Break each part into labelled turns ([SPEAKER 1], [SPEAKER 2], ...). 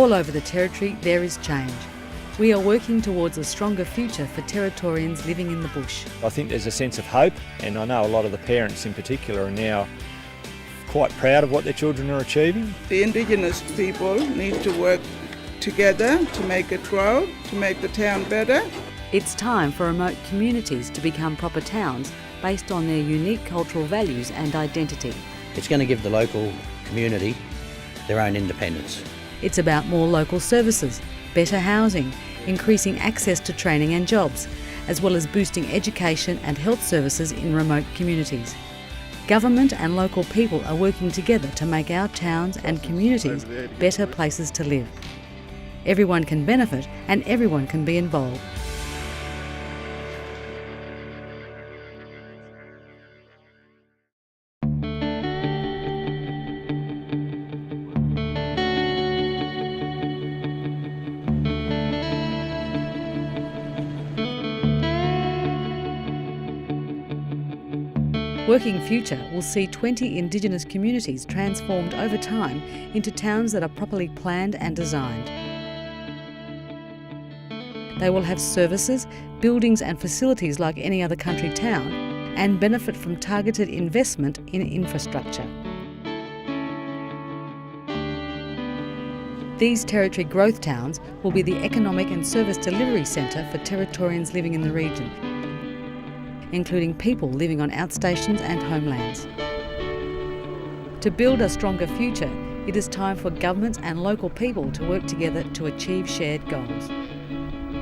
[SPEAKER 1] All over the Territory there is change. We are working towards a stronger future for Territorians living in the bush.
[SPEAKER 2] I think there's a sense of hope, and I know a lot of the parents in particular are now quite proud of what their children are achieving.
[SPEAKER 3] The Indigenous people need to work together to make it grow, to make the town better.
[SPEAKER 1] It's time for remote communities to become proper towns based on their unique cultural values and identity.
[SPEAKER 4] It's going to give the local community their own independence.
[SPEAKER 1] It's about more local services, better housing, increasing access to training and jobs, as well as boosting education and health services in remote communities. Government and local people are working together to make our towns and communities better places to live. Everyone can benefit and everyone can be involved. Working Future will see 20 Indigenous communities transformed over time into towns that are properly planned and designed. They will have services, buildings and facilities like any other country town and benefit from targeted investment in infrastructure. These Territory Growth Towns will be the economic and service delivery centre for Territorians living in the region, including people living on outstations and homelands. To build a stronger future, it is time for governments and local people to work together to achieve shared goals.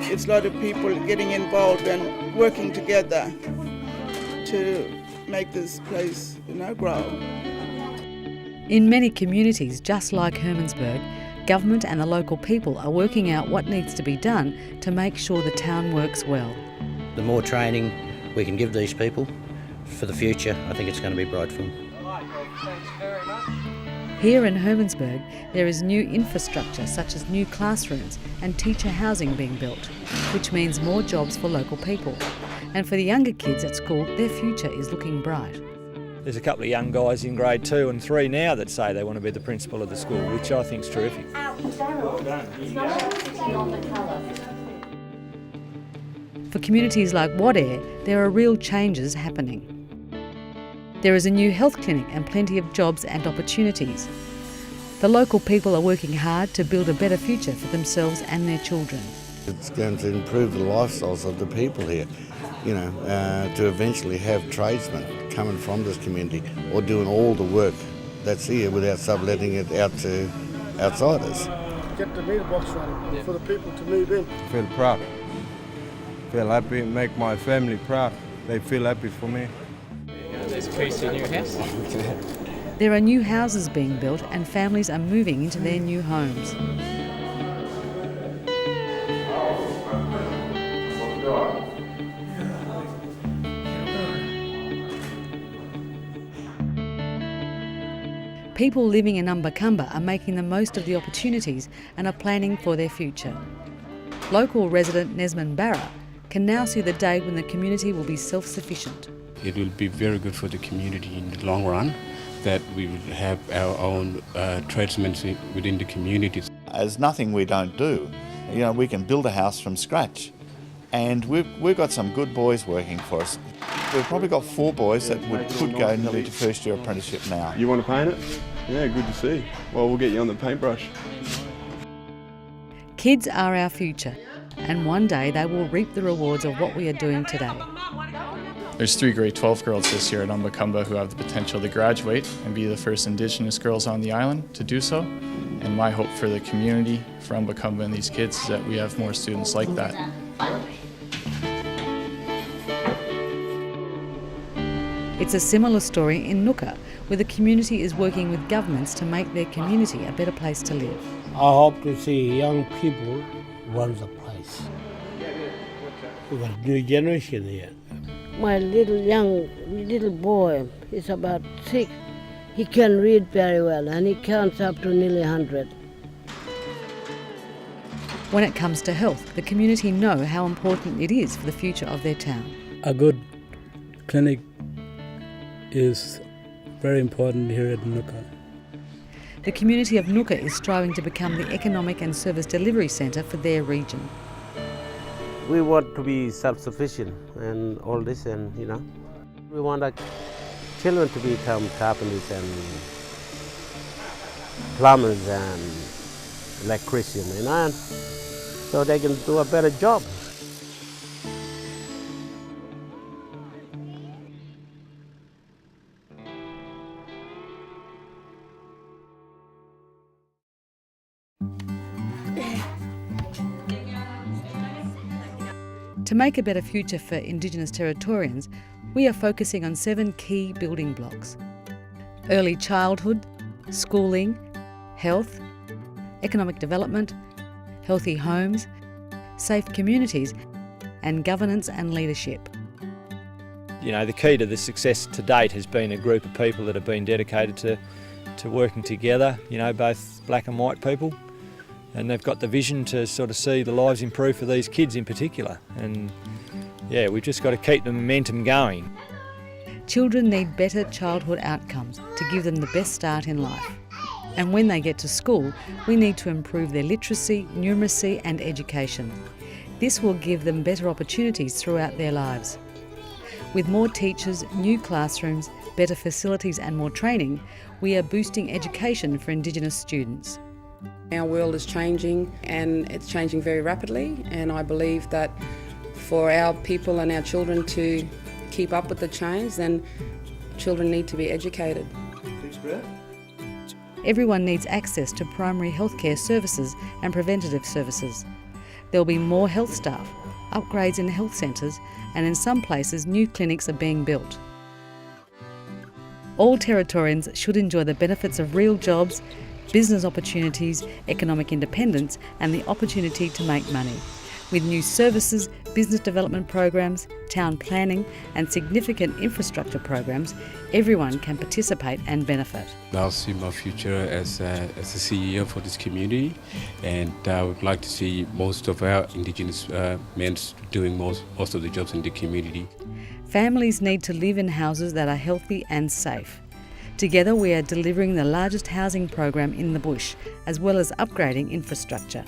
[SPEAKER 3] It's a lot of people getting involved and working together to make this place, grow.
[SPEAKER 1] In many communities, just like Hermannsburg, government and the local people are working out what needs to be done to make sure the town works well.
[SPEAKER 4] The more training we can give these people for the future, I think it's going to be bright for them.
[SPEAKER 1] Here in Hermannsburg, there is new infrastructure such as new classrooms and teacher housing being built, which means more jobs for local people. And for the younger kids at school, their future is looking bright.
[SPEAKER 2] There's a couple of young guys in grade 2 and 3 now that say they want to be the principal of the school, which I think is terrific. Well done.
[SPEAKER 1] For communities like Wadeye, there are real changes happening. There is a new health clinic and plenty of jobs and opportunities. The local people are working hard to build a better future for themselves and their children.
[SPEAKER 5] It's going to improve the lifestyles of the people here, to eventually have tradesmen coming from this community or doing all the work that's here without subletting it out to outsiders.
[SPEAKER 6] Get the meter box running for the people to move in.
[SPEAKER 7] I feel proud. Feel happy, make my family proud. They feel happy for me.
[SPEAKER 8] There's peace in your house.
[SPEAKER 1] There are new houses being built and families are moving into their new homes. People living in Umbakamba are making the most of the opportunities and are planning for their future. Local resident Nesman Barra can now see the day when the community will be self-sufficient.
[SPEAKER 9] It will be very good for the community in the long run that we will have our own tradesmen within the communities.
[SPEAKER 10] There's nothing we don't do. We can build a house from scratch. And we've got some good boys working for us. We've probably got 4 boys that could go nearly to first year apprenticeship now.
[SPEAKER 7] You want to paint it? Yeah, good to see. Well, we'll get you on the paintbrush.
[SPEAKER 1] Kids are our future, and one day they will reap the rewards of what we are doing today.
[SPEAKER 11] There's 3 grade 12 girls this year at Umbakamba who have the potential to graduate and be the first Indigenous girls on the island to do so. And my hope for the community, for Umbakamba and these kids, is that we have more students like that.
[SPEAKER 1] It's a similar story in Nooka, where the community is working with governments to make their community a better place to live.
[SPEAKER 6] I hope to see young people run the place. We've got a new generation here.
[SPEAKER 12] My little boy is about 6. He can read very well and he counts up to nearly 100.
[SPEAKER 1] When it comes to health, the community know how important it is for the future of their town.
[SPEAKER 13] A good clinic is very important here at Nooka.
[SPEAKER 1] the community of Nooka is striving to become the economic and service delivery centre for their region.
[SPEAKER 6] We want to be self-sufficient and all this, and we want our children to become carpenters and plumbers and electricians, and so they can do a better job.
[SPEAKER 1] To make a better future for Indigenous Territorians, we are focusing on 7 key building blocks: early childhood, schooling, health, economic development, healthy homes, safe communities, and governance and leadership.
[SPEAKER 2] You know, the key to the success to date has been a group of people that have been dedicated to working together, both black and white people. And they've got the vision to sort of see the lives improve for these kids in particular. And yeah, we've just got to keep the momentum going.
[SPEAKER 1] Children need better childhood outcomes to give them the best start in life. And when they get to school, we need to improve their literacy, numeracy and education. This will give them better opportunities throughout their lives. With more teachers, new classrooms, better facilities and more training, we are boosting education for Indigenous students.
[SPEAKER 13] Our world is changing, and it's changing very rapidly, and I believe that for our people and our children to keep up with the change, then children need to be educated.
[SPEAKER 1] Everyone needs access to primary healthcare services and preventative services. There will be more health staff, upgrades in health centres, and in some places new clinics are being built. All Territorians should enjoy the benefits of real jobs, business opportunities, economic independence and the opportunity to make money. With new services, business development programs, town planning and significant infrastructure programs, everyone can participate and benefit.
[SPEAKER 9] I see my future as a CEO for this community, and I would like to see most of our Indigenous men doing most of the jobs in the community.
[SPEAKER 1] Families need to live in houses that are healthy and safe. Together we are delivering the largest housing program in the bush, as well as upgrading infrastructure.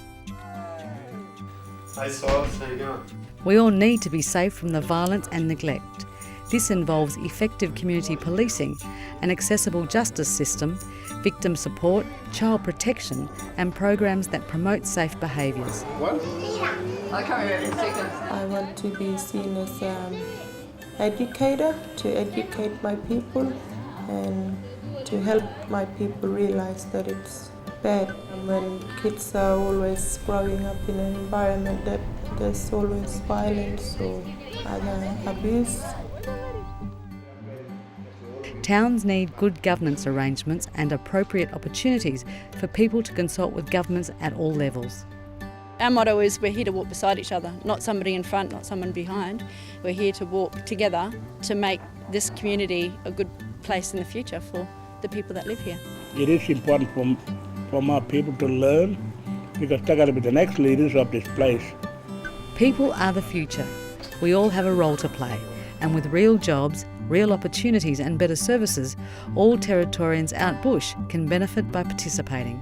[SPEAKER 6] Hey, Silas, how you going?
[SPEAKER 1] We all need to be safe from the violence and neglect. This involves effective community policing, an accessible justice system, victim support, child protection and programs that promote safe behaviours.
[SPEAKER 14] I want to be seen as an educator, to educate my people and to help my people realize that it's bad when kids are always growing up in an environment that there's always violence or other abuse.
[SPEAKER 1] Towns need good governance arrangements and appropriate opportunities for people to consult with governments at all levels.
[SPEAKER 15] Our motto is we're here to walk beside each other, not somebody in front, not someone behind. We're here to walk together to make this community a good place in the future for the people that live here.
[SPEAKER 6] It is important for our people to learn, because they're going to be the next leaders of this place.
[SPEAKER 1] People are the future. We all have a role to play, and with real jobs, real opportunities and better services, all Territorians out bush can benefit by participating.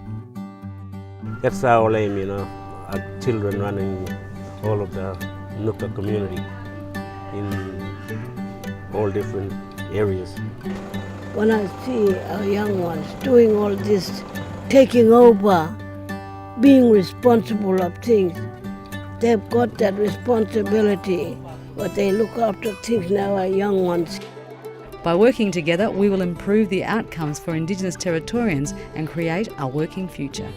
[SPEAKER 6] That's our aim, our children running all of the Nooka community in all different areas.
[SPEAKER 12] When I see our young ones doing all this, taking over, being responsible of things, they've got that responsibility, but they look after things now, our young ones.
[SPEAKER 1] By working together, we will improve the outcomes for Indigenous Territorians and create a working future.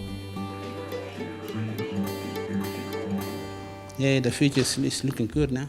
[SPEAKER 16] Yeah, the future is looking good now.